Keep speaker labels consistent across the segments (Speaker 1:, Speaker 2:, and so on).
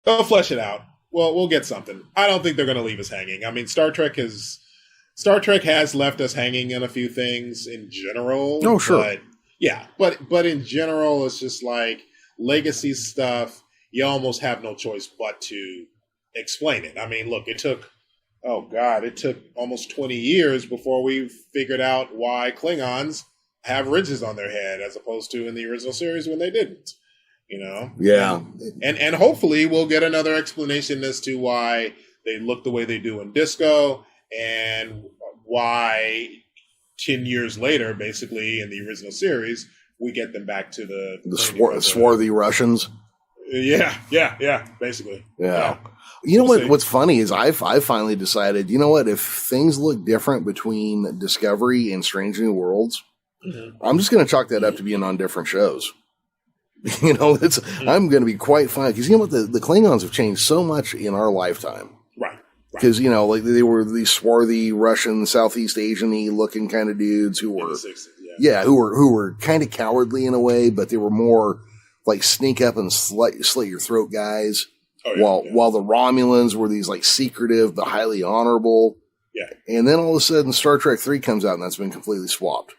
Speaker 1: They'll flesh it out. Well, we'll get something. I don't think they're going to leave us hanging. I mean, Star Trek has left us hanging in a few things in general.
Speaker 2: Oh, sure.
Speaker 1: But, yeah, but in general, it's just like legacy stuff. You almost have no choice but to explain it. I mean, look, it took almost 20 years before we figured out why Klingons have ridges on their head as opposed to in the original series when they didn't. You know?
Speaker 2: Yeah.
Speaker 1: And hopefully we'll get another explanation as to why they look the way they do in Disco and why 10 years later, basically in the original series, we get them back to the
Speaker 2: swarthy Russians.
Speaker 1: Yeah, basically.
Speaker 2: Yeah. You know what's funny is I finally decided, you know what, if things look different between Discovery and Strange New Worlds, I'm just going to chalk that up to being on different shows. You know, I'm going to be quite fine. Because you know what, the Klingons have changed so much in our lifetime.
Speaker 1: Right.
Speaker 2: Because, you know, like they were these swarthy Russian, Southeast Asian-y looking kind of dudes who were, who were kind of cowardly in a way, but they were more like sneak up and slit your throat guys.
Speaker 1: Oh, yeah,
Speaker 2: while the Romulans were these like secretive but highly honorable.
Speaker 1: Yeah.
Speaker 2: And then all of a sudden Star Trek 3 comes out and that's been completely swapped.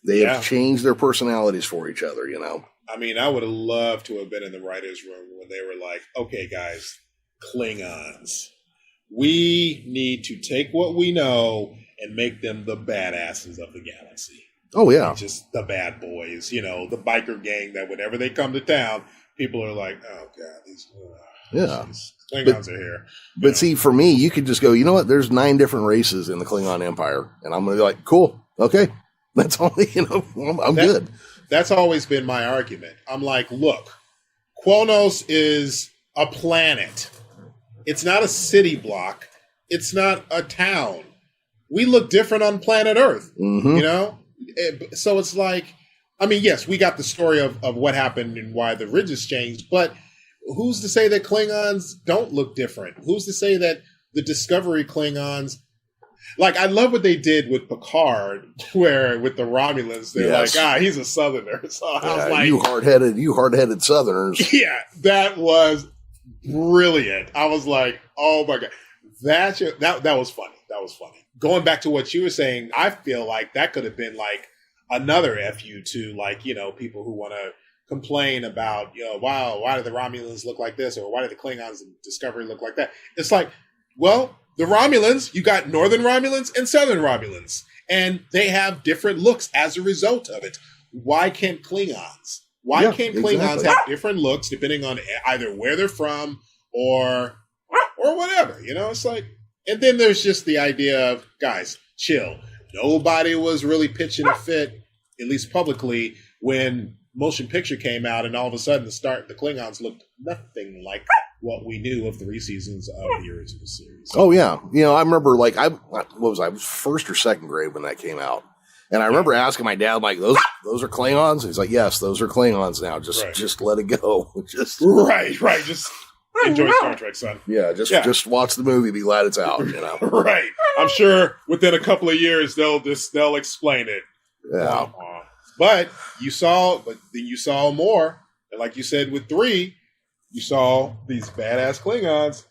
Speaker 2: They have changed their personalities for each other, you know.
Speaker 1: I mean, I would have loved to have been in the writer's room when they were like, okay, guys, Klingons. We need to take what we know and make them the badasses of the galaxy.
Speaker 2: Oh, yeah.
Speaker 1: Just the bad boys, you know, the biker gang that whenever they come to town, people are like, oh, God, these Klingons are here.
Speaker 2: But see, for me, you could just go, you know what? There's 9 different races in the Klingon Empire. And I'm going to be like, cool. Okay. That's all, you know, I'm good.
Speaker 1: That's always been my argument. I'm like, look, Kronos is a planet. It's not a city block. It's not a town. We look different on planet Earth, you know? So it's like, I mean, yes, we got the story of what happened and why the ridges changed, but who's to say that Klingons don't look different? Who's to say that the Discovery Klingons, like, I love what they did with Picard, where with the Romulans, they're like, he's a Southerner. So I was like,
Speaker 2: you hard-headed Southerners.
Speaker 1: Yeah, that was brilliant. I was like, oh my God. That was funny. That was funny. Going back to what you were saying, I feel like that could have been like another FU to, like, you know, people who want to complain about, you know, wow, why do the Romulans look like this? Or why do the Klingons in Discovery look like that? It's like, well, the Romulans, you got Northern Romulans and Southern Romulans, and they have different looks as a result of it. Why can't Klingons? Why can't Klingons have different looks depending on either where they're from or whatever? You know, it's like, and then there's just the idea of, guys, chill. Nobody was really pitching a fit, at least publicly, when Motion Picture came out, and all of a sudden the Klingons looked nothing like what we knew of 3 seasons of the original series.
Speaker 2: Oh, yeah. You know, I remember, like, I was first or second grade when that came out. And I remember asking my dad, like, those are Klingons? He's like, yes, those are Klingons now. Just let it go.
Speaker 1: Right. Just enjoy Star Trek, son.
Speaker 2: Yeah, just watch the movie, be glad it's out, you know.
Speaker 1: Right. I'm sure within a couple of years they'll explain it.
Speaker 2: Yeah.
Speaker 1: But you saw more. And like you said with 3, you saw these badass Klingons,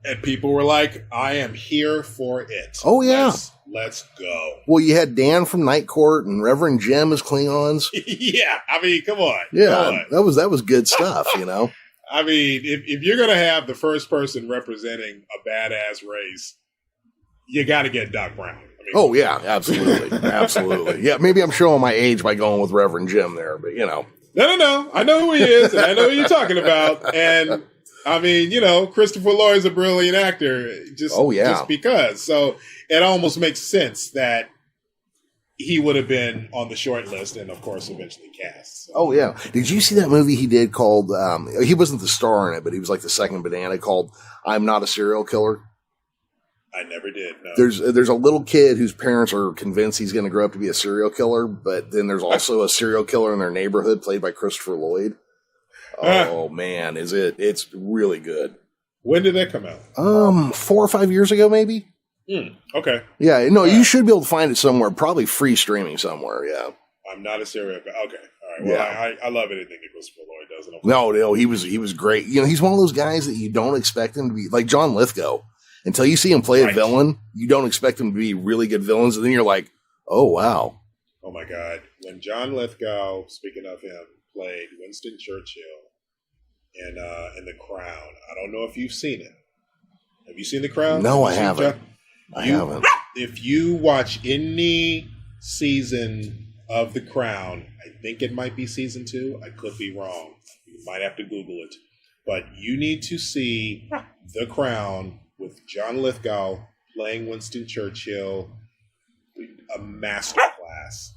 Speaker 1: and people were like, I am here for it.
Speaker 2: Oh, yeah.
Speaker 1: Let's go.
Speaker 2: Well, you had Dan from Night Court and Reverend Jim as Klingons.
Speaker 1: Yeah, I mean, come on.
Speaker 2: Yeah, that was good stuff, you know.
Speaker 1: I mean, if you're going to have the first person representing a badass race, you got to get Doc Brown. I mean,
Speaker 2: oh, yeah, absolutely. Absolutely. Yeah, maybe I'm showing my age by going with Reverend Jim there, but, you know.
Speaker 1: No. I know who he is, and I know who you're talking about. And, I mean, you know, Christopher Lloyd's a brilliant actor, just because. So it almost makes sense that he would have been on the short list and, of course, eventually cast. So.
Speaker 2: Oh, yeah. Did you see that movie he did called, he wasn't the star in it, but he was like the second banana, called I'm Not a Serial Killer?
Speaker 1: I never did, no.
Speaker 2: There's a little kid whose parents are convinced he's going to grow up to be a serial killer, but then there's also a serial killer in their neighborhood played by Christopher Lloyd. Oh, man, it's really good.
Speaker 1: When did that come out?
Speaker 2: 4 or 5 years ago, maybe.
Speaker 1: Okay.
Speaker 2: Yeah, no, you should be able to find it somewhere, probably free streaming somewhere, yeah.
Speaker 1: I'm Not a Serial Killer. Okay, all right. Well, I love anything that Christopher Lloyd wasn't okay.
Speaker 2: No, he was great. You know, he's one of those guys that you don't expect him to be like John Lithgow. Until you see him play a villain, you don't expect him to be really good villains, and then you're like, oh wow.
Speaker 1: Oh my God. When John Lithgow, speaking of him, played Winston Churchill in The Crown. I don't know if you've seen it. Have you seen The Crown?
Speaker 2: No, I haven't. I haven't.
Speaker 1: If you watch any season of The Crown, I think it might be season 2. I could be wrong. You might have to Google it. But you need to see The Crown with John Lithgow playing Winston Churchill. A masterclass.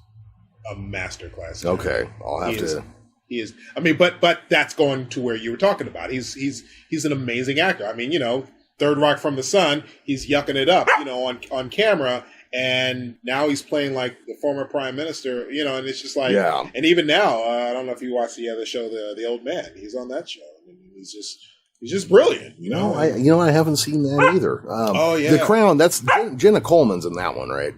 Speaker 2: Okay, I'll have to.
Speaker 1: He is. I mean, but that's going to where you were talking about. He's an amazing actor. I mean, you know, Third Rock from the Sun. He's yucking it up, you know, on camera, and now he's playing like the former prime minister, you know, and it's just like,
Speaker 2: yeah.
Speaker 1: And even now, I don't know if you watched the other show, the Old Man. He's on that show. I mean, he's just brilliant, you know.
Speaker 2: I haven't seen that either.
Speaker 1: Oh yeah,
Speaker 2: The Crown. That's Jenna Coleman's in that one, right?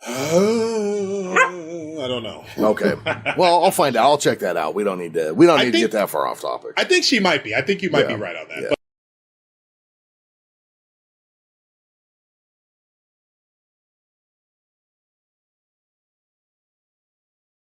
Speaker 1: I don't know.
Speaker 2: Okay. Well, I'll find out. I'll check that out. We don't need to get that far off topic.
Speaker 1: I think she might be. I think you might be right on that. Yeah.